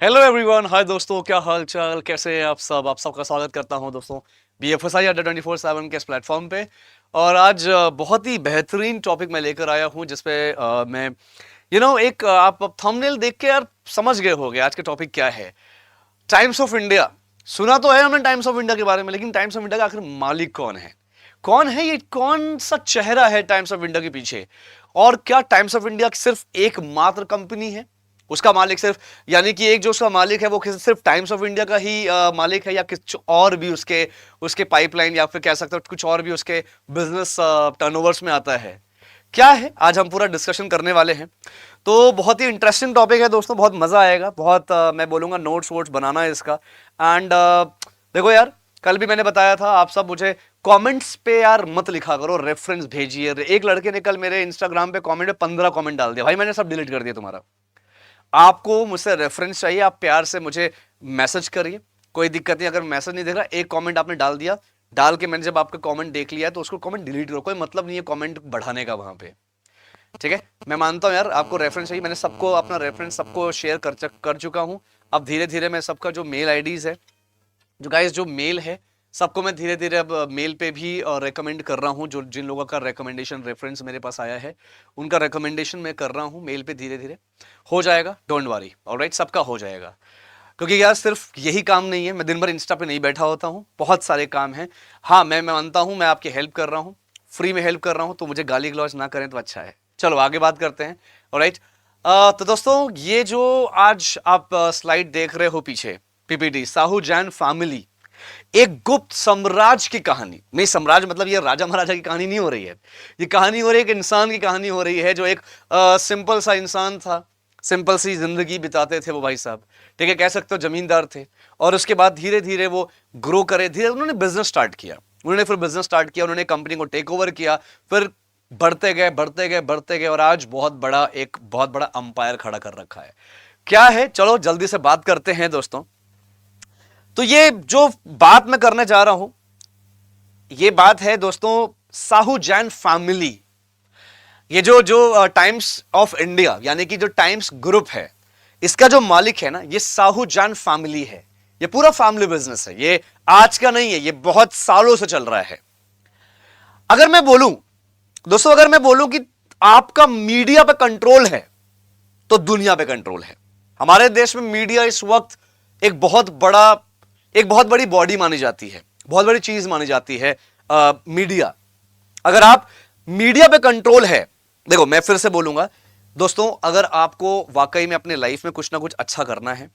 Hello everyone, हाय दोस्तों, क्या हाल चाल, कैसे हैं आप सब। आप सबका स्वागत करता हूं दोस्तों BFSI अड्डा 24/7 के इस प्लेटफॉर्म पे। और आज बहुत ही बेहतरीन टॉपिक मैं लेकर आया हूं जिसपे मैं एक आप थंबनेल देख के यार समझ गए होंगे आज के टॉपिक क्या है। टाइम्स ऑफ इंडिया सुना तो है हमने टाइम्स ऑफ इंडिया के बारे में, लेकिन टाइम्स ऑफ इंडिया का आखिर मालिक कौन है? कौन है ये? कौन सा चेहरा है टाइम्स ऑफ इंडिया के पीछे? और क्या टाइम्स ऑफ इंडिया सिर्फ एकमात्र कंपनी है? उसका मालिक सिर्फ, यानी कि एक जो उसका मालिक है वो सिर्फ टाइम्स ऑफ इंडिया का ही मालिक है, या कुछ और भी उसके उसके पाइपलाइन, या फिर कह सकते हो कुछ और भी उसके बिजनेस टर्नओवर्स में आता है? क्या है आज हम पूरा डिस्कशन करने वाले हैं। तो बहुत ही इंटरेस्टिंग टॉपिक है दोस्तों, बहुत मजा आएगा, बहुत मैं बोलूंगा नोट्स वोट्स बनाना है इसका। एंड देखो यार, कल भी मैंने बताया था, आप सब मुझे कमेंट्स पे यार मत लिखा करो, रेफरेंस भेजिए। एक लड़के ने कल मेरे इंस्टाग्राम पे कमेंट में 15 कमेंट डाल दिया, भाई मैंने सब डिलीट कर दिया तुम्हारा। आपको मुझसे रेफरेंस चाहिए, आप प्यार से मुझे मैसेज करिए, कोई दिक्कत नहीं। अगर मैसेज नहीं देख रहा, एक कमेंट आपने डाल दिया, डाल के मैंने जब आपका कमेंट देख लिया है तो उसको कमेंट डिलीट करो, कोई मतलब नहीं है कमेंट बढ़ाने का वहां पे। ठीक है, मैं मानता हूं यार आपको रेफरेंस चाहिए, मैंने सबको अपना रेफरेंस सबको शेयर कर चुका हूं। अब धीरे धीरे मैं सबका जो मेल आईडीज है, जो गाइस जो मेल है, सबको मैं धीरे धीरे अब मेल पे भी रेकमेंड कर रहा हूँ। जो जिन लोगों का रेकमेंडेशन रेफरेंस मेरे पास आया है, उनका रेकमेंडेशन मैं कर रहा हूँ मेल पे। धीरे धीरे हो जाएगा, डोंट वरी, ऑलराइट, सबका हो जाएगा। क्योंकि यार सिर्फ यही काम नहीं है, मैं दिन भर इंस्टा पे नहीं बैठा होता हूँ, बहुत सारे काम हैं। हाँ, मैं मानता हूँ मैं आपकी हेल्प कर रहा हूँ, फ्री में हेल्प कर रहा हूँ, तो मुझे गाली गलौज ना करें तो अच्छा है। चलो आगे बात करते हैं, ऑलराइट। तो दोस्तों, ये जो आज आप स्लाइड देख रहे हो पीछे, PPT, साहू जैन फैमिली, एक गुप्त साम्राज्य की कहानी। नहीं, साम्राज्य मतलब ये राजा महाराजा की कहानी नहीं हो रही है, ये कहानी हो रही है एक इंसान की कहानी हो रही है, जो एक सिंपल सा इंसान था, सिंपल सी जिंदगी बिताते थे वो भाई साहब। ठीक है, कह सकते हो जमींदार थे। और उसके बाद धीरे धीरे वो ग्रो करे, धीरे उन्होंने बिजनेस स्टार्ट किया, उन्होंने फिर बिजनेस स्टार्ट किया, उन्होंने कंपनी को टेक ओवर किया, फिर बढ़ते गए बढ़ते गए बढ़ते गए, और आज बहुत बड़ा अंपायर खड़ा कर रखा है। क्या है, चलो जल्दी से बात करते हैं दोस्तों। तो ये जो बात मैं करने जा रहा हूं, ये बात है दोस्तों साहू जैन फैमिली। ये जो जो टाइम्स ऑफ इंडिया यानी कि जो टाइम्स ग्रुप है, इसका जो मालिक है ना, ये साहू जैन फैमिली है। ये पूरा फैमिली बिजनेस है, ये आज का नहीं है, ये बहुत सालों से चल रहा है। अगर मैं बोलूं दोस्तों, अगर मैं बोलूं कि आपका मीडिया पे कंट्रोल है, तो दुनिया पे कंट्रोल है। हमारे देश में मीडिया इस वक्त एक बहुत बड़ी बॉडी मानी जाती है, बहुत बड़ी चीज मानी जाती है मीडिया। अगर आप मीडिया पे कंट्रोल है, देखो मैं फिर से बोलूंगा दोस्तों, अगर आपको वाकई में अपने लाइफ में कुछ ना कुछ अच्छा करना है,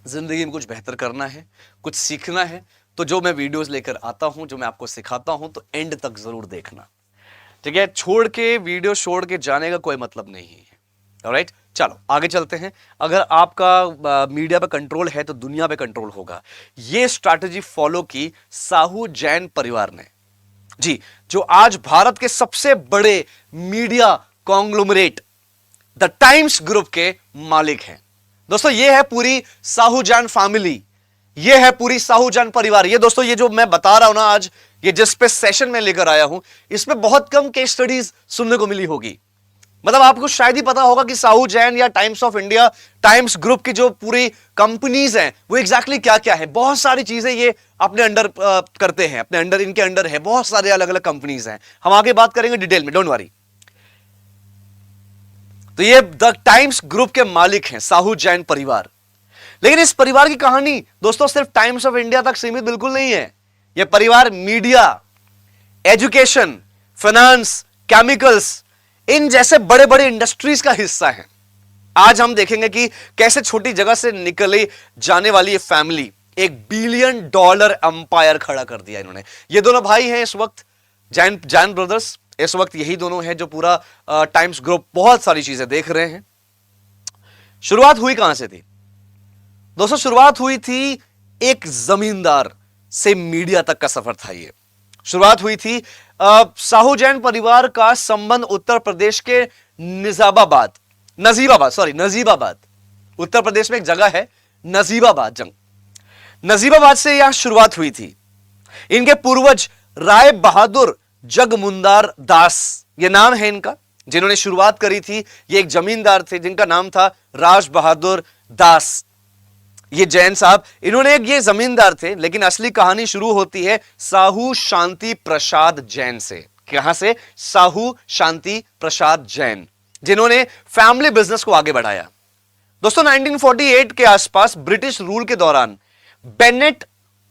जिंदगी में कुछ बेहतर करना है, कुछ सीखना है, तो जो मैं वीडियोस लेकर आता हूं, जो मैं आपको सिखाता हूं, तो एंड तक जरूर देखना। ठीक है, छोड़ के वीडियो छोड़ के जाने का कोई मतलब नहीं है। ऑलराइट, चलो आगे चलते हैं। अगर आपका मीडिया पे कंट्रोल है तो दुनिया पे कंट्रोल होगा। ये स्ट्रैटेजी फॉलो की साहू जैन परिवार ने जी, जो आज भारत के सबसे बड़े media conglomerate the times group के मालिक हैं। दोस्तों, ये है पूरी साहू जैन फैमिली, ये है पूरी साहू जैन परिवार। ये दोस्तों, ये जो मैं बता रहा हूं ना आज, ये जिस पे सेशन में लेकर आया हूं, इसमें बहुत कम केस स्टडीज सुनने को मिली होगी। मतलब आपको शायद ही पता होगा कि साहू जैन या times of India, times group की जो पूरी कंपनीज हैं, वो एग्जैक्टली क्या क्या है। बहुत सारी चीजें ये अपने अंडर करते हैं, अपने अंडर, इनके अंडर है, बहुत सारे अलग अलग कंपनीज हैं। हम आगे बात करेंगे डिटेल में, डोंट वरी। तो ये द टाइम्स ग्रुप के मालिक हैं साहू जैन परिवार। लेकिन इस परिवार की कहानी दोस्तों सिर्फ टाइम्स ऑफ इंडिया तक सीमित बिल्कुल नहीं है। यह परिवार मीडिया, एजुकेशन, फाइनेंस, केमिकल्स, इन जैसे बड़े बड़े इंडस्ट्रीज का हिस्सा है। आज हम देखेंगे कि कैसे छोटी जगह से निकले जाने वाली ये फैमिली एक $1 बिलियन एम्पायर खड़ा कर दिया इन्होंने। ये दोनों भाई हैं इस वक्त, जैन ब्रदर्स, इस वक्त यही दोनों हैं जो पूरा टाइम्स ग्रुप, बहुत सारी चीजें देख रहे हैं। शुरुआत हुई कहां से थी दोस्तों? शुरुआत हुई थी एक जमींदार से मीडिया तक का सफर था। ये शुरुआत हुई थी साहू जैन परिवार का संबंध उत्तर प्रदेश के नजीबाबाद, उत्तर प्रदेश में एक जगह है नजीबाबाद से यह शुरुआत हुई थी। इनके पूर्वज राय बहादुर जगमुंदार दास, ये नाम है इनका, जिन्होंने शुरुआत करी थी। ये एक जमींदार थे जिनका नाम था राज बहादुर दास। ये जैन साहब, इन्होंने ये जमींदार थे, लेकिन असली कहानी शुरू होती है साहू शांति प्रसाद जैन से। कहां से? साहू शांति प्रसाद जैन, जिन्होंने फैमिली बिजनेस को आगे बढ़ाया। दोस्तों 1948 के आसपास ब्रिटिश रूल के दौरान Bennett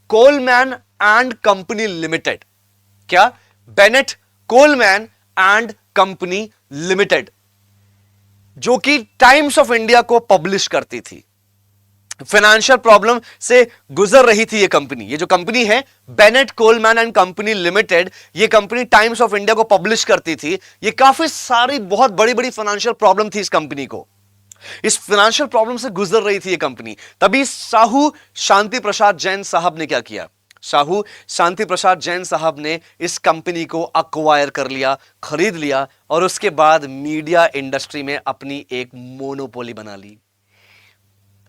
Coleman and company limited, क्या? Bennett Coleman and company limited, जो कि टाइम्स ऑफ इंडिया को पब्लिश करती थी, फाइनेंशियल प्रॉब्लम से गुजर रही थी ये कंपनी। ये जो कंपनी है Bennett Coleman and company limited, ये कंपनी टाइम्स ऑफ इंडिया को पब्लिश करती थी। ये काफी सारी बहुत बड़ी बड़ी फाइनेंशियल प्रॉब्लम थी इस कंपनी को, इस फाइनेंशियल प्रॉब्लम से गुजर रही थी ये कंपनी। तभी साहू शांति प्रसाद जैन साहब ने क्या किया? साहू शांति प्रसाद जैन साहब ने इस कंपनी को अक्वायर कर लिया, खरीद लिया, और उसके बाद मीडिया इंडस्ट्री में अपनी एक मोनोपोली बना ली,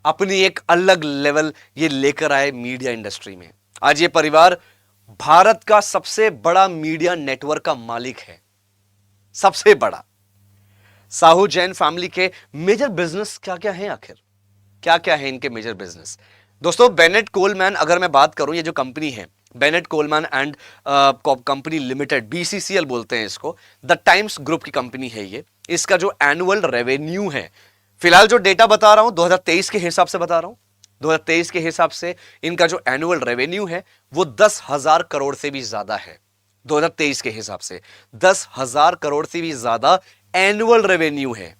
अपनी एक अलग लेवल ये लेकर आए मीडिया इंडस्ट्री में। आज ये परिवार भारत का सबसे बड़ा मीडिया नेटवर्क का मालिक है, सबसे बड़ा। साहू जैन फैमिली के मेजर बिजनेस क्या क्या हैं? आखिर क्या क्या है इनके मेजर बिजनेस? दोस्तों बेनेट कोलमैन, अगर मैं बात करूं, ये जो कंपनी है Bennett Coleman and company limited, BCCL बोलते हैं इसको, द टाइम्स ग्रुप की कंपनी है ये। इसका जो एनुअल रेवेन्यू है, फिलहाल जो डेटा बता रहा हूं 2023 के हिसाब से बता रहा हूं, 2023 के हिसाब से इनका जो एनुअल रेवेन्यू है वो 10,000 करोड़ से भी ज्यादा है। 2023 के हिसाब से 10,000 करोड़ से भी ज्यादा एनुअल रेवेन्यू है।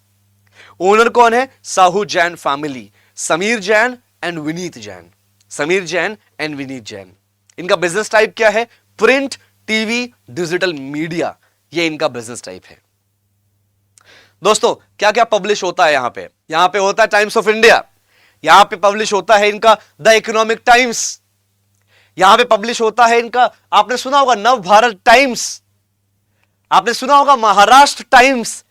ओनर कौन है? Sahu Jain family, Sameer Jain and Vineet Jain, Sameer Jain and Vineet Jain. इनका बिजनेस टाइप क्या है? प्रिंट, टीवी, डिजिटल मीडिया, ये इनका बिजनेस टाइप है। दोस्तों क्या क्या पब्लिश होता है यहां पे? यहां पे होता है टाइम्स ऑफ इंडिया, यहां पे पब्लिश होता है इनका द इकोनॉमिक टाइम्स, यहां पे पब्लिश होता है इनका, आपने सुना होगा नव भारत टाइम्स, आपने सुना होगा महाराष्ट्र टाइम्स।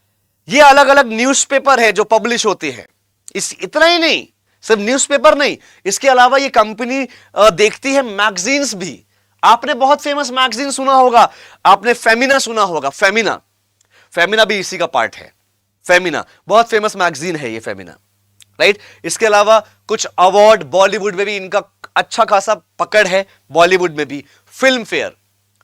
ये अलग अलग न्यूज़पेपर है जो पब्लिश होती है। इतना ही नहीं, सिर्फ न्यूज़पेपर नहीं, इसके अलावा ये कंपनी देखती है मैगजीन्स भी। आपने बहुत फेमस मैगजीन सुना होगा, आपने फेमिना सुना होगा, फेमिना, फेमिना भी इसी का पार्ट है। फेमिना बहुत फेमस मैगजीन है ये फेमिना, राइट। इसके अलावा कुछ अवार्ड बॉलीवुड में भी इनका अच्छा खासा पकड़ है, बॉलीवुड में भी। फिल्म फेयर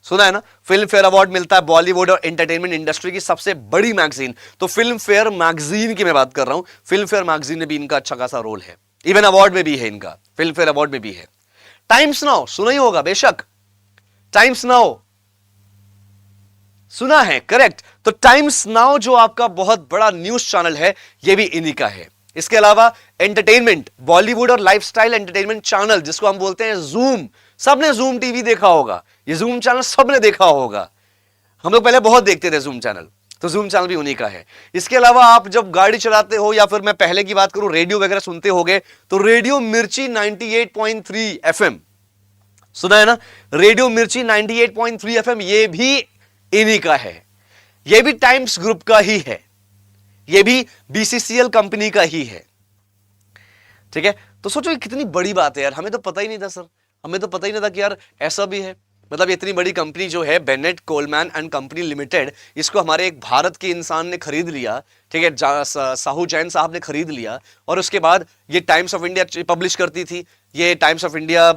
सुना है ना, फिल्म फेयर अवार्ड मिलता है बॉलीवुड और एंटरटेनमेंट इंडस्ट्री की सबसे बड़ी मैगजीन, तो फिल्म फेयर मैगजीन की मैं बात कर रहा हूं। फिल्म फेयर मैगजीन में भी इनका अच्छा खासा रोल है, इवन अवार्ड में भी है इनका, फिल्म फेयर अवार्ड में भी है। टाइम्स नाउ सुना ही होगा बेशक, टाइम्स नाउ सुना है, करेक्ट। तो टाइम्स नाउ जो आपका बहुत बड़ा न्यूज चैनल है, यह भी इन्हीं का है। इसके अलावा एंटरटेनमेंट, बॉलीवुड और लाइफस्टाइल एंटरटेनमेंट चैनल जिसको हम बोलते हैं जूम, सबने जूम टीवी देखा होगा, ये जूम चैनल सबने देखा होगा। हम लोग पहले बहुत देखते थे जूम चैनल, तो जूम चैनल भी उन्हीं का है। इसके अलावा आप जब गाड़ी चलाते हो या फिर मैं पहले की बात करूं रेडियो वगैरह सुनते होगे, तो रेडियो मिर्ची 98.3 एफएम सुना है ना, रेडियो मिर्ची 98.3 एफएम, ये भी इन्हीं का है, ये भी टाइम्स ग्रुप का ही है, ये भी बीसीसीएल कंपनी का ही है, ठीक है। तो सोचो ये कितनी बड़ी बात है यार, हमें तो पता ही नहीं था सर, हमें तो पता ही नहीं था कि यार ऐसा भी है। मतलब इतनी बड़ी कंपनी जो है Bennett Coleman and company limited, इसको हमारे एक भारत के इंसान ने खरीद लिया, ठीक है, साहू जैन साहब ने खरीद लिया, और उसके बाद ये टाइम्स ऑफ इंडिया पब्लिश करती थी, ये टाइम्स ऑफ इंडिया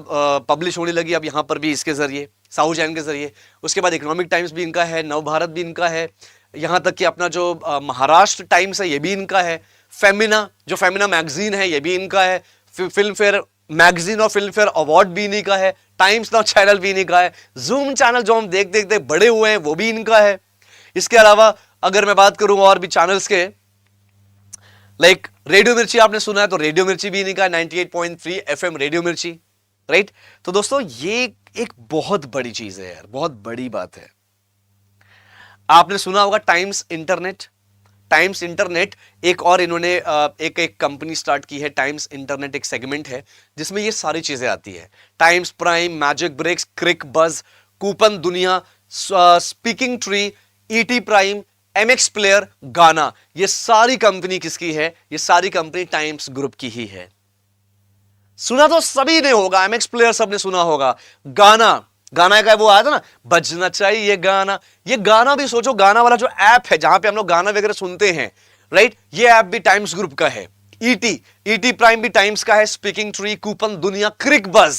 पब्लिश होने लगी अब यहाँ पर भी इसके जरिए, साहू जैन के जरिए। उसके बाद इकोनॉमिक टाइम्स भी इनका है, नव भारत भी इनका है, यहाँ तक कि अपना जो महाराष्ट्र टाइम्स है ये भी इनका है, फेमिना जो फेमिना मैगजीन है ये भी इनका है, फिल्म फेयर मैगजीन और फिल्म फेयर अवार्ड भी इन्हीं का है, टाइम्स नाउ चैनल भी इन्हीं का है, जूम चैनल जो हम देख देख बड़े हुए हैं वो भी इनका है। इसके अलावा अगर मैं बात करूं और भी चैनल्स के, लाइक रेडियो मिर्ची आपने सुना है, तो रेडियो मिर्ची भी इन्हीं का है, 98.3 एफएम रेडियो मिर्ची, राइट। तो दोस्तों ये एक बहुत बड़ी चीज है यार, बहुत बड़ी बात है। आपने सुना होगा टाइम्स इंटरनेट, टाइम्स इंटरनेट एक और इन्होंने एक कंपनी स्टार्ट की है, टाइम्स इंटरनेट एक सेगमेंट है जिसमें ये सारी चीजें आती है, टाइम्स प्राइम, मैजिक ब्रेक्स, क्रिक बज, कूपन दुनिया, speaking tree, ET prime, MX player, गाना, ये सारी कंपनी किसकी है? ये सारी कंपनी टाइम्स ग्रुप की ही है। सुना तो सभी ने होगा, एमएक्स प्लेयर सबने सुना होगा, गाना, गाना का वो आया था ना, बजना चाहिए गाना, ये गाना भी सोचो, गाना वाला जो ऐप है जहां पे हम लोग गाना वगैरह सुनते हैं, राइट, ये ऐप भी टाइम्स ग्रुप का है। ईटी, ईटी प्राइम भी टाइम्स का है, स्पीकिंग ट्री, कूपन दुनिया, क्रिक बज,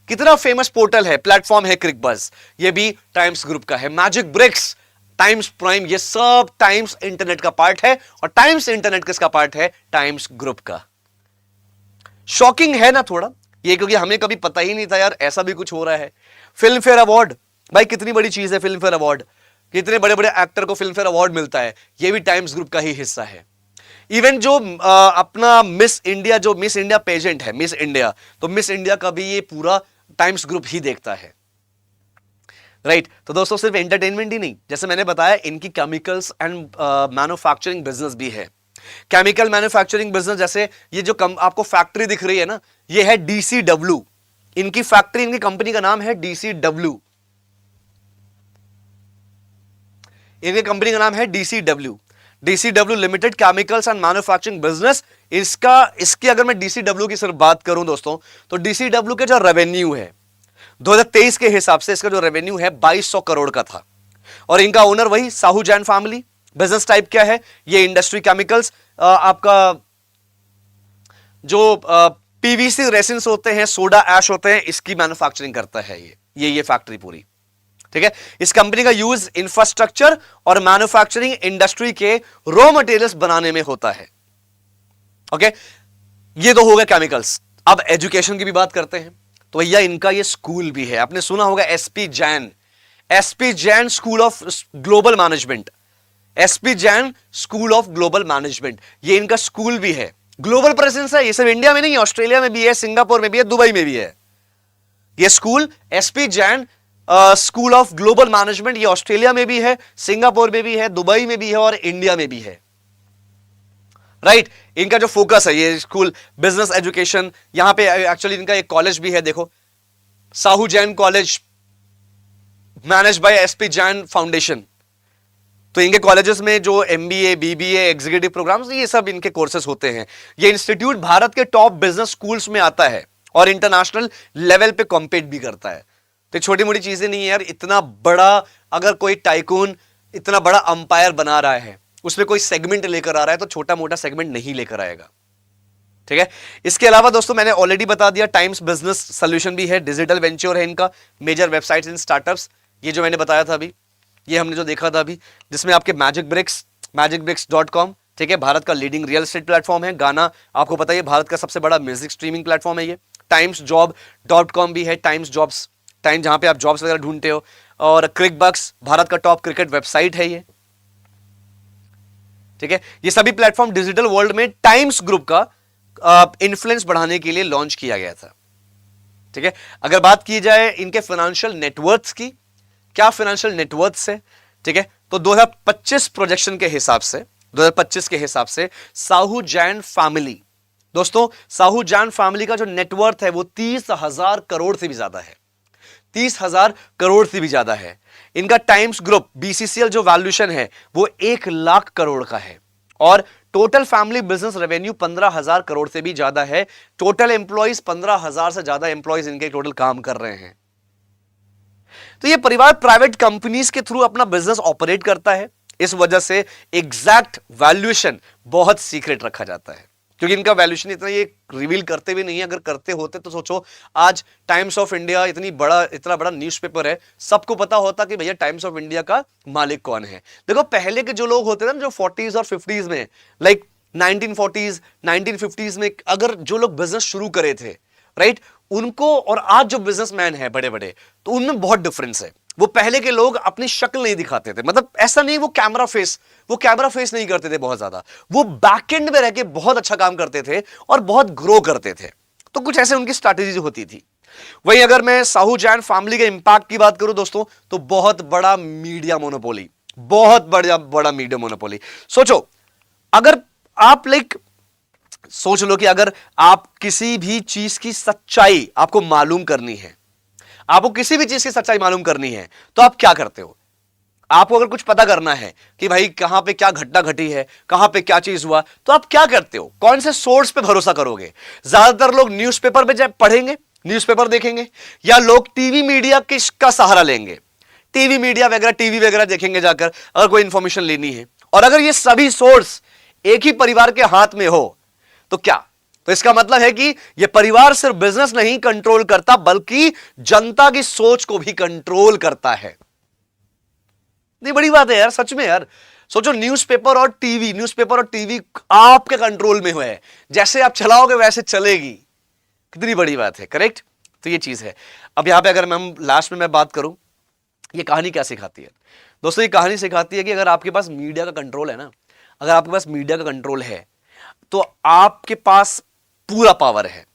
कितना फेमस पोर्टल है, प्लेटफॉर्म है क्रिक बज, ये भी टाइम्स ग्रुप का है। मैजिक ब्रिक्स, टाइम्स प्राइम, ये सब टाइम्स इंटरनेट का पार्ट है। और टाइम्स इंटरनेट किसका पार्ट है? टाइम्स ग्रुप का। शॉकिंग है ना थोड़ा ये, क्योंकि हमें कभी पता ही नहीं था यार ऐसा भी कुछ हो रहा है। फिल्म फेयर अवार्ड, भाई कितनी बड़ी चीज है फिल्म फेयर अवार्ड, कितने बड़े बड़े एक्टर को फिल्म फेयर अवार्ड मिलता है, ये भी टाइम्स ग्रुप का ही हिस्सा है। इवन जो अपना मिस इंडिया, जो मिस इंडिया पेजेंट है, मिस इंडिया, तो मिस इंडिया का भी ये पूरा टाइम्स ग्रुप ही देखता है, राइट। तो दोस्तों सिर्फ एंटरटेनमेंट ही नहीं, जैसे मैंने बताया इनकी केमिकल्स एंड मैन्युफैक्चरिंग बिजनेस भी है। केमिकल मैन्युफैक्चरिंग बिजनेस, जैसे ये जो आपको फैक्ट्री दिख रही है ना, ये है डीसीडब्ल्यू, इनकी फैक्ट्री, इनकी कंपनी का नाम है डीसीडब्ल्यू, इनकी कंपनी का नाम है DCW, DCW limited chemicals and manufacturing business. इसकी अगर मैं डीसीडब्ल्यू की सिर्फ बात करूं दोस्तों, तो डीसीडब्ल्यू के जो रेवेन्यू है 2023 के हिसाब से, इसका जो रेवेन्यू है 2200 करोड़ का था। और इनका ओनर वही Sahu Jain family. Business type क्या है? ये इंडस्ट्री केमिकल्स, आपका जो पीवीसी रेसिन्स होते हैं, सोडा ऐश होते हैं, इसकी मैन्युफैक्चरिंग करता है ये फैक्ट्री पूरी, ठीक है। इस कंपनी का यूज इंफ्रास्ट्रक्चर और मैन्युफैक्चरिंग इंडस्ट्री के रॉ मटेरियल्स बनाने में होता है, ओके। ये तो हो गया केमिकल्स। अब एजुकेशन की भी बात करते हैं, तो भैया इनका ये स्कूल भी है, आपने सुना होगा SP Jain, SP Jain school of global management, SP Jain school of global management, ये इनका स्कूल भी है। ग्लोबल प्रेजेंस है, ये सिर्फ इंडिया में नहीं है, ऑस्ट्रेलिया में भी है, सिंगापुर में भी है, दुबई में भी है। ये school SP Jain school of global management, ये ऑस्ट्रेलिया में भी है, सिंगापुर में भी है, दुबई में भी है और इंडिया में भी है, राइट। इनका जो फोकस है ये स्कूल बिजनेस एजुकेशन, यहां पे एक्चुअली इनका एक कॉलेज भी है, देखो Sahu Jain college, manage by SP Jain foundation. तो इनके कॉलेजेस में जो एमबीए, बीबीए, एग्जीक्यूटिव प्रोग्राम्स, ये सब इनके कोर्सेज होते हैं। ये इंस्टीट्यूट भारत के टॉप बिजनेस स्कूल्स में आता है और इंटरनेशनल लेवल पे कॉम्पीट भी करता है। तो छोटी मोटी चीजें नहीं है यार, इतना बड़ा, अगर कोई टाइकून इतना बड़ा अंपायर बना रहा है, उसमें कोई सेगमेंट लेकर आ रहा है, तो छोटा मोटा सेगमेंट नहीं लेकर आएगा, ठीक है। इसके अलावा दोस्तों मैंने ऑलरेडी बता दिया, टाइम्स बिजनेस सॉल्यूशन भी है, डिजिटल वेंचर है इनका, मेजर वेबसाइट्स इन स्टार्टअप्स, ये जो मैंने बताया था अभी, ये हमने जो देखा था अभी, जिसमें आपके magicbricks.com, ठीक है, भारत का लीडिंग रियल एस्टेट प्लेटफॉर्म है। गाना आपको पता है भारत का सबसे बड़ा म्यूजिक स्ट्रीमिंग प्लेटफॉर्म है ये। timesjob.com भी है, टाइम्स जॉब्स, टाइम जहां पे आप जॉब्स वगैरह ढूंढते हो। और क्रिकबक्स, भारत का टॉप क्रिकेट वेबसाइट है ये, ठीक है। ये सभी प्लेटफॉर्म डिजिटल वर्ल्ड में टाइम्स ग्रुप का इन्फ्लुएंस बढ़ाने के लिए लॉन्च किया गया था, ठीक है। अगर बात की जाए इनके फाइनेंशियल नेटवर्थ की, क्या फाइनेंशियल नेटवर्थ है, ठीक है, तो 2025 प्रोजेक्शन के हिसाब से, 2025 के हिसाब से साहू जैन फैमिली, दोस्तों साहू जैन फैमिली का जो नेटवर्थ है वो 30,000 करोड़ से भी ज्यादा है, 30,000 करोड़ से भी ज्यादा है। इनका टाइम्स ग्रुप बीसीसीएल जो वैल्यूएशन है वो 1 लाख करोड़ का है। और total family business revenue 15,000 crore से भी ज्यादा है। टोटल एम्प्लॉइज 15,000 से ज्यादा एम्प्लॉइज इनके टोटल काम कर रहे हैं। तो ये परिवार प्राइवेट कंपनीज के थ्रू अपना बिजनेस ऑपरेट करता है, इस वजह से एग्जैक्ट वैल्यूएशन बहुत सीक्रेट रखा जाता है, क्योंकि इनका वैल्यूएशन इतना ये रिवील करते भी नहीं है। अगर करते होते तो सोचो आज टाइम्स ऑफ इंडिया इतना बड़ा न्यूज़पेपर है, सबको पता होता कि भैया टाइम्स ऑफ इंडिया का मालिक कौन है। देखो पहले के जो लोग होते थे ना, जो 40s और 50s में, लाइक 1940s 1950s में अगर जो लोग बिजनेस शुरू करे थे, राइट, उनको और आज जो बिजनेसमैन है बड़े बड़े, तो उनमें बहुत डिफरेंस है। वो पहले के लोग अपनी शक्ल नहीं दिखाते थे, मतलब ऐसा नहीं वो कैमरा फेस नहीं करते थे बहुत ज्यादा, वो बैक एंड में रह के बहुत अच्छा काम करते थे और बहुत ग्रो करते थे। तो कुछ ऐसे उनकी स्ट्रैटेजी होती थी। वही अगर मैं साहू जैन फैमिली के इंपैक्ट की बात करूं दोस्तों, तो बहुत बड़ा मीडिया मोनोपोली, बहुत बड़ा मीडिया मोनोपोली। सोचो अगर आप सोच लो कि अगर आप किसी भी चीज की सच्चाई आपको मालूम करनी है, आपको किसी भी चीज की सच्चाई मालूम करनी है, तो आप क्या करते हो? आपको अगर कुछ पता करना है कि भाई कहां पे क्या घटना घटी है, कहां पे क्या चीज हुआ, तो आप क्या करते हो? कौन से सोर्स पे भरोसा करोगे? ज्यादातर लोग न्यूज़पेपर पे पढ़ेंगे, न्यूज़पेपर देखेंगे, या लोग टीवी मीडिया का सहारा लेंगे, टीवी वगैरह देखेंगे जाकर, अगर कोई इंफॉर्मेशन लेनी है। और अगर ये सभी सोर्स एक ही परिवार के हाथ में हो, तो क्या, तो इसका मतलब है कि यह परिवार सिर्फ बिजनेस नहीं कंट्रोल करता बल्कि जनता की सोच को भी कंट्रोल करता है। नहीं, बड़ी बात है यार, सच में यार। सोचो, न्यूज़पेपर और टीवी आपके कंट्रोल में हुआ है, जैसे आप चलाओगे वैसे चलेगी। कितनी बड़ी बात है, करेक्ट। तो ये चीज है। अब यहां पे अगर मैं लास्ट में मैं बात करूं, ये कहानी क्या सिखाती है दोस्तों? ये कहानी सिखाती है कि अगर आपके पास मीडिया का कंट्रोल है ना, अगर आपके पास मीडिया का कंट्रोल है तो आपके पास पूरा पावर है।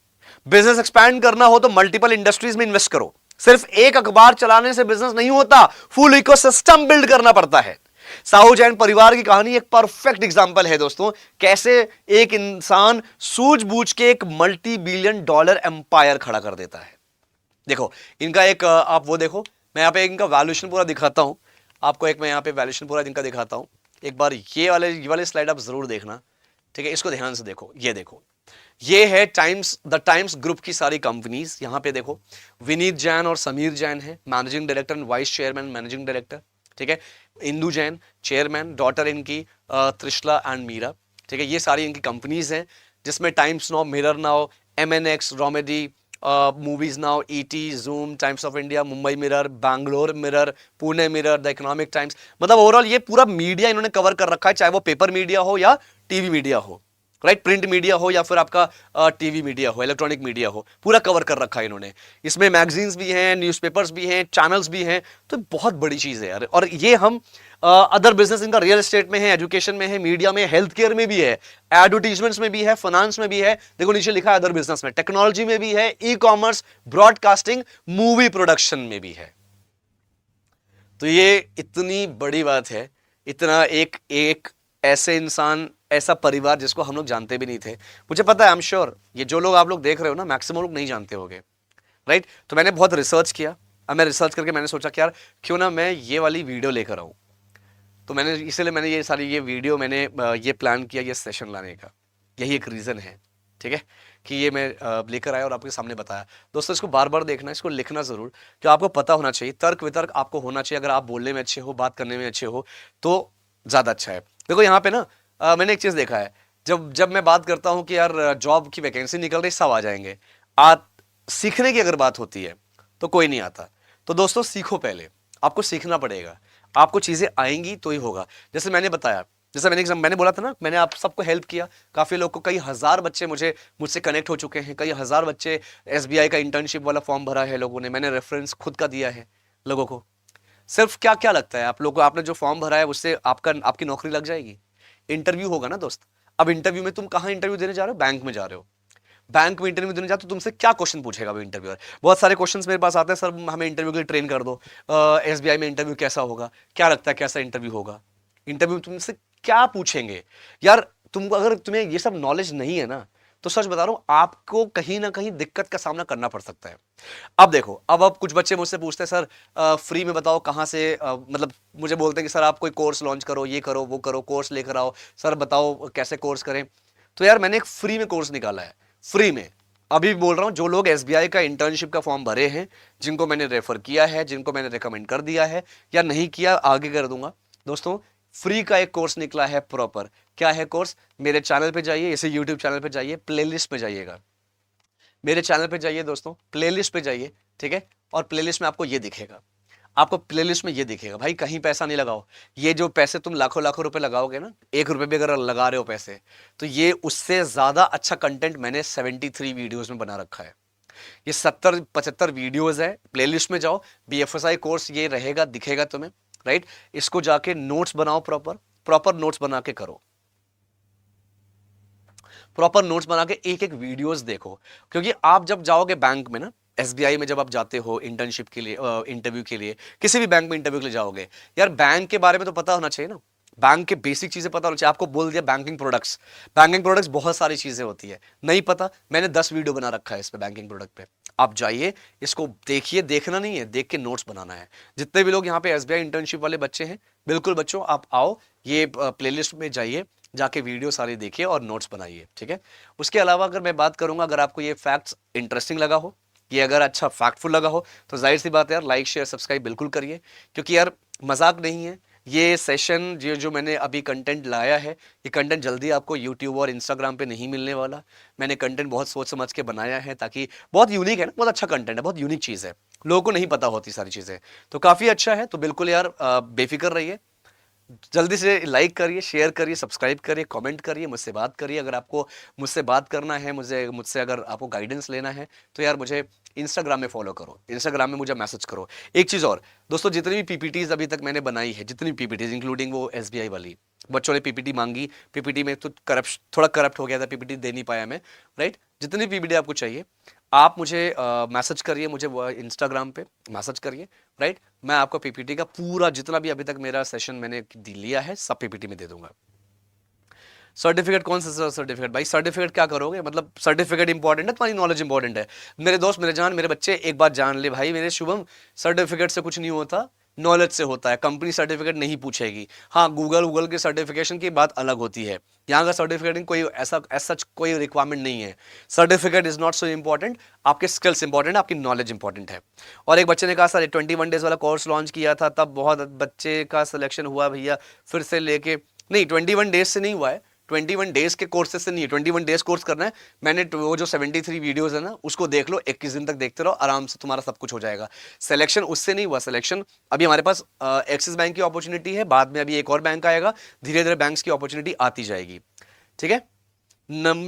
बिजनेस एक्सपैंड करना हो तो मल्टीपल इंडस्ट्रीज में इन्वेस्ट करो। सिर्फ एक अखबार चलाने से बिजनेस नहीं होता, फुल इकोसिस्टम बिल्ड करना पड़ता है। साहू जैन परिवार की कहानी एक परफेक्ट एग्जांपल है दोस्तों, कैसे एक इंसान सूझबूझ के एक मल्टी बिलियन डॉलर एम्पायर खड़ा कर देता है। देखो इनका एक आप वो देखो, मैं यहां पे इनका वैल्यूएशन पूरा दिखाता हूं आपको। एक मैं यहां पे वैल्यूएशन पूरा इनका दिखाता हूं। एक बार ये वाले स्लाइड आप जरूर देखना, ठीक है? इसको ध्यान से देखो। ये देखो, ये है द टाइम्स ग्रुप की सारी कंपनीज। यहां पे देखो, विनीत जैन और समीर जैन है managing director and vice chairman managing director, ठीक है? इंदू जैन चेयरमैन, डॉटर इनकी त्रिशला एंड मीरा, ठीक है? ये सारी इनकी कंपनीज हैं, जिसमें Times Now, Mirror Now, MNX, Romedy, Movies Now, ET, Zoom, Times of India, Mumbai Mirror, Bangalore Mirror, Pune Mirror, the Economic Times, मतलब ओवरऑल ये पूरा मीडिया इन्होंने कवर कर रखा है, चाहे वो पेपर मीडिया हो या टीवी मीडिया हो, राइट? प्रिंट मीडिया हो या फिर आपका टीवी मीडिया हो, इलेक्ट्रॉनिक मीडिया हो, पूरा कवर कर रखा है इन्होंने। इसमें मैगजीन्स भी हैं, न्यूज़पेपर्स भी हैं, चैनल्स भी हैं। तो बहुत बड़ी चीज है यार। और ये हम अदर बिजनेस इनका रियल एस्टेट में है, एजुकेशन में है, मीडिया में, हेल्थ केयर में भी है, एडवर्टीजमेंट्स में भी है, फाइनेंस में भी है। देखो नीचे लिखा है अदर बिजनेस में, टेक्नोलॉजी में भी है, e commerce, broadcasting, movie production में भी है। तो ये इतनी बड़ी बात है, इतना एक एक ऐसे इंसान, ऐसा परिवार जिसको हम लोग जानते भी नहीं थे। मुझे पता है, आई एम श्योर ये जो लोग आप लोग देख रहे हो ना, मैक्सिमम लोग नहीं जानते होंगे, राइट? तो मैंने बहुत रिसर्च किया। अब मैं रिसर्च करके मैंने सोचा कि यार क्यों ना मैं ये वाली वीडियो लेकर आऊं। तो मैंने इसलिए मैंने ये सारी ये वीडियो मैंने ये प्लान किया, ये सेशन लाने का। यही एक रीज़न है, ठीक है, कि ये मैं लेकर आया और आपके सामने बताया। दोस्तों इसको बार बार देखना, इसको लिखना ज़रूर, कि आपको पता होना चाहिए, तर्क वितर्क आपको होना चाहिए। अगर आप बोलने में अच्छे हो, बात करने में अच्छे हो, तो ज़्यादा अच्छा है। देखो यहाँ पे ना मैंने एक चीज़ देखा है, जब जब मैं बात करता हूँ कि यार जॉब की वैकेंसी निकल रही, सब आ जाएंगे। सीखने की अगर बात होती है तो कोई नहीं आता। तो दोस्तों सीखो, पहले आपको सीखना पड़ेगा, आपको चीज़ें आएंगी तो ही होगा। जैसे मैंने बताया, जैसे मैंने बोला था ना, मैंने आप सबको हेल्प किया, काफ़ी लोग को, कई हज़ार बच्चे मुझसे कनेक्ट हो चुके हैं, कई हज़ार बच्चे SBI का इंटर्नशिप वाला फॉर्म भरा है लोगों ने, मैंने रेफरेंस खुद का दिया है लोगों को। सिर्फ क्या क्या लगता है आप लोगों को, आपने जो फॉर्म भरा है उससे आपकी नौकरी लग जाएगी? इंटरव्यू होगा ना दोस्त। अब इंटरव्यू में तुम कहाँ इंटरव्यू देने जा रहे हो? बैंक में जा रहे हो। बैंक में इंटरव्यू देने जाते तो तुमसे क्या क्वेश्चन पूछेगा वो इंटरव्यूअर? बहुत सारे क्वेश्चंस मेरे पास आते हैं, सर हमें इंटरव्यू के लिए ट्रेन कर दो, SBI में इंटरव्यू कैसा होगा, क्या लगता है कैसा इंटरव्यू होगा? इंटरव्यू तुमसे क्या पूछेंगे यार? अगर तुम्हें ये सब नॉलेज नहीं है ना, तो सच बता रहा हूं, आपको कहीं ना कहीं दिक्कत का सामना करना पड़ सकता है। अब देखो, अब कुछ बच्चे मुझसे पूछते हैं, सर फ्री में बताओ कहाँ से, मतलब मुझे बोलते हैं कि सर आप कोई कोर्स लॉन्च करो, ये करो वो करो, कोर्स लेकर आओ, सर बताओ कैसे कोर्स करें। तो यार मैंने एक फ्री में कोर्स निकाला है, फ्री में। अभी बोल रहा हूं, जो लोग SBI का इंटर्नशिप का फॉर्म भरे हैं, जिनको मैंने रेफर किया है, जिनको मैंने रिकमेंड कर दिया है या नहीं किया, आगे कर दूंगा दोस्तों, फ्री का एक कोर्स निकला है प्रॉपर। क्या है कोर्स? मेरे चैनल पे जाइए, इसे YouTube चैनल पे जाइए, प्लेलिस्ट पे जाइएगा, मेरे चैनल पे जाइए दोस्तों, प्लेलिस्ट पे जाइए, ठीक है? और प्लेलिस्ट में आपको ये दिखेगा, आपको प्लेलिस्ट में ये दिखेगा। भाई कहीं पैसा नहीं लगाओ, ये जो पैसे तुम लाखों लाखों रुपए लगाओगे ना, 1 रुपए भी अगर लगा रहे हो पैसे, तो ये उससे ज्यादा अच्छा कंटेंट मैंने 73 वीडियोस में बना रखा है। ये 70-75 वीडियोस है, प्लेलिस्ट में जाओ, BFSI कोर्स ये रहेगा, दिखेगा तुम्हें, राइट? इसको जाके नोट्स बनाओ, प्रॉपर नोट्स बना के करो, प्रॉपर नोट्स बना के एक एक वीडियोस देखो। क्योंकि आप जब जाओगे बैंक में ना, SBI में जब आप जाते हो इंटर्नशिप के लिए, इंटरव्यू के लिए, किसी भी बैंक में इंटरव्यू के लिए जाओगे, यार बैंक के बारे में तो पता होना चाहिए ना, बैंक के बेसिक चीजें पता होना चाहिए। आपको बोल दिया बैंकिंग प्रोडक्ट्स बहुत सारी चीजें होती है, नहीं पता, मैंने 10 वीडियो बना रखा है इस पे, बैंकिंग प्रोडक्ट पे। आप जाइए, इसको देखिए, देखना नहीं है, देख के नोट्स बनाना है। जितने भी लोग यहाँ पे SBI इंटर्नशिप वाले बच्चे हैं, बिल्कुल बच्चों आप आओ, ये प्लेलिस्ट में जाइए, जाके वीडियो सारी देखिए और नोट्स बनाइए, ठीक है? उसके अलावा अगर मैं बात करूंगा, अगर आपको ये फैक्ट्स इंटरेस्टिंग लगा हो, ये अगर अच्छा फैक्टफुल लगा हो, तो जाहिर सी बात है यार, लाइक शेयर सब्सक्राइब बिल्कुल करिए। क्योंकि यार मजाक नहीं है, ये सेशन जो मैंने अभी कंटेंट लाया है, ये कंटेंट जल्दी आपको यूट्यूब और इंस्टाग्राम पे नहीं मिलने वाला। मैंने कंटेंट बहुत सोच समझ के बनाया है, ताकि बहुत यूनिक है ना, बहुत अच्छा कंटेंट है, बहुत यूनिक चीज़ है, लोगों को नहीं पता होती सारी चीज़ें, तो काफ़ी अच्छा है। तो बिल्कुल यार बेफिक्र रहिए, जल्दी से लाइक करिए, शेयर करिए, सब्सक्राइब करिए, कमेंट करिए, मुझसे बात करिए। अगर आपको मुझसे बात करना है, मुझसे अगर आपको गाइडेंस लेना है, तो यार मुझे इंस्टाग्राम में फॉलो करो, इंस्टाग्राम में मुझे मैसेज करो। एक चीज़ और दोस्तों, जितनी भी पीपीटीज अभी तक मैंने बनाई है, जितनी पीपीटीज इंक्लूडिंग वो एसबीआई वाली, बच्चों ने पीपीटी मांगी, पीपीटी में तो थोड़ा करप्ट हो गया था, पीपीटी दे नहीं पाया मैं, राइट। जितनी पीपीटी आपको चाहिए, आप मुझे मैसेज करिए, मुझे इंस्टाग्राम पे मैसेज करिए, राइट। मैं आपको पीपीटी का पूरा जितना भी अभी तक मेरा सेशन मैंने लिया है, सब पीपीटी में दे दूंगा। सर्टिफिकेट कौन सा सर्टिफिकेट भाई? सर्टिफिकेट क्या करोगे? मतलब सर्टिफिकेट इंपॉर्टेंट है, तुम्हारी नॉलेज इंपॉर्टेंट है? मेरे दोस्त, मेरे जान, मेरे बच्चे, एक बात जान ले भाई मेरे शुभम, सर्टिफिकेट से कुछ नहीं होता, नॉलेज से होता है। कंपनी सर्टिफिकेट नहीं पूछेगी। हाँ, गूगल के सर्टिफिकेशन की बात अलग होती है, यहाँ का सर्टिफिकेट कोई ऐसा सच कोई रिक्वायरमेंट नहीं है। Certificate is not so important, आपके स्किल्स इंपॉर्टेंट है, आपकी नॉलेज इंपॉर्टेंट है। और एक बच्चे ने कहा सर 21 डेज वाला कोर्स लॉन्च किया था, तब बहुत बच्चे का सिलेक्शन हुआ भैया, फिर से लेके नहीं, 21 डेज से नहीं हुआ है, 21 डेज के कोर्सेज से नहीं है, 21 डेज कोर्स करना है। मैंने वो जो 73 वीडियोस है ना, उसको देख लो, 21 दिन तक देखते रहो, आराम से तुम्हारा सब कुछ हो जाएगा। सिलेक्शन उससे नहीं हुआ, सिलेक्शन अभी हमारे पास एक्सिस बैंक की अपॉर्चुनिटी है, बाद में अभी एक और बैंक आएगा, धीरे धीरे बैंक्स की अपॉर्चुनिटी आती जाएगी, ठीक है।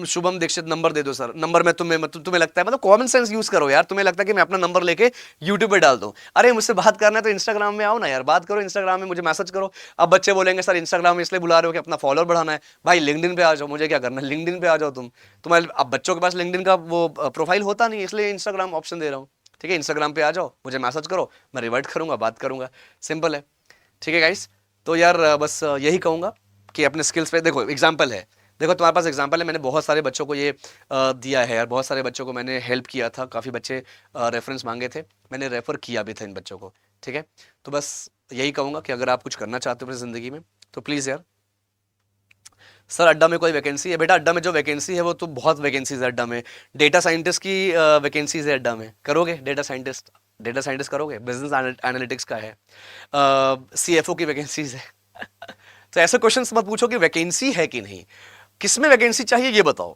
शुभम दीक्षित नंबर दे दो सर। नंबर में तुम्हें लगता है, मतलब कॉमन सेंस यूज करो यार, तुम्हें लगता है कि मैं अपना नंबर लेके यूट्यूब पे डाल दूं? अरे मुझसे बात करना है तो इंस्टाग्राम में आओ ना यार, बात करो, इंस्टाग्राम में मुझे मैसेज करो। अब बच्चे बोलेंगे सर इंस्टाग्राम में इसलिए बुला रहे हो कि अपना फॉलोअर बढ़ाना है। भाई लिंक्डइन पे आ जाओ, मुझे क्या करना है, लिंक्डइन पे आ जाओ तुम्हारे अब बच्चों के पास लिंक्डइन का वो प्रोफाइल होता नहीं, इसलिए इंस्टाग्राम ऑप्शन दे रहा हूँ, ठीक है। इंस्टाग्राम पे आ जाओ, मुझे मैसेज करो, मैं रिवर्ट करूंगा, बात करूंगा, सिंपल है, ठीक है गाइस। तो यार बस यही कहूंगा कि अपने स्किल्स पे देखो, एग्जाम्पल है, देखो तुम्हारे पास एग्जाम्पल है, मैंने बहुत सारे बच्चों को ये दिया है यार, बहुत सारे बच्चों को मैंने हेल्प किया था, काफ़ी बच्चे रेफरेंस मांगे थे, मैंने रेफर किया भी था इन बच्चों को, ठीक है। तो बस यही कहूँगा कि अगर आप कुछ करना चाहते हो अपनी ज़िंदगी में, तो प्लीज़ यार, सर अड्डा में कोई वैकेंसी है? बेटा अड्डा में जो वैकेंसी है वो तो बहुत वैकेंसीज है अड्डा में। डेटा साइंटिस्ट की वैकेंसीज है अड्डा में, करोगे डेटा साइंटिस्ट? डेटा साइंटिस्ट करोगे? बिजनेस एनालिटिक्स का है, सीएफओ की वैकेंसीज है। तो ऐसे क्वेश्चन मत पूछो कि वैकेंसी है कि नहीं, किसमें वैकेंसी चाहिए ये बताओ।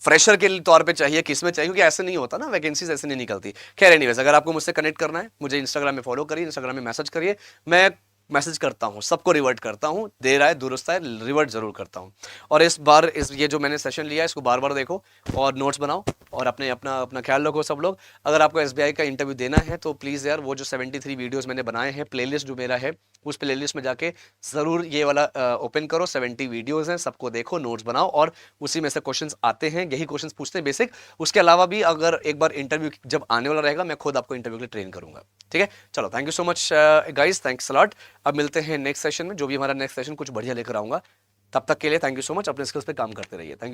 फ्रेशर के तौर पे चाहिए, किस में चाहिए, क्योंकि ऐसे नहीं होता ना, वैकेंसीज ऐसे नहीं निकलती। खैर एनीवेज, अगर आपको मुझसे कनेक्ट करना है, मुझे इंस्टाग्राम में फॉलो करिए, इंस्टाग्राम में मैसेज करिए, मैं मैसेज करता हूँ, सबको रिवर्ट करता हूँ, देर आए दुरुस्त आए, रिवर्ट जरूर करता हूँ। और इस बार ये जो मैंने सेशन लिया है, इसको बार बार देखो और नोट्स बनाओ, और अपने अपना अपना ख्याल रखो सब लोग। अगर आपको एसबीआई का इंटरव्यू देना है तो प्लीज़ यार, वो जो 73 वीडियोज़ मैंने बनाए हैं, प्लेलिस्ट जो मेरा है, उस प्लेलिस्ट में जाके ज़रूर ये वाला ओपन करो, 70 वीडियोज़ हैं, सबको देखो, नोट्स बनाओ, और उसी में से क्वेश्चंस आते हैं, यही क्वेश्चंस पूछते हैं बेसिक। उसके अलावा भी अगर एक बार इंटरव्यू जब आने वाला रहेगा, मैं खुद आपको इंटरव्यू के लिए ट्रेन करूंगा, ठीक है। चलो, thank you so much guys, thanks a lot. अब मिलते हैं नेक्स्ट सेशन में, जो भी हमारा नेक्स्ट सेशन कुछ बढ़िया लेकर आऊंगा। तब तक के लिए थैंक यू सो मच, अपने स्किल्स पे काम करते रहिए, थैंक यू।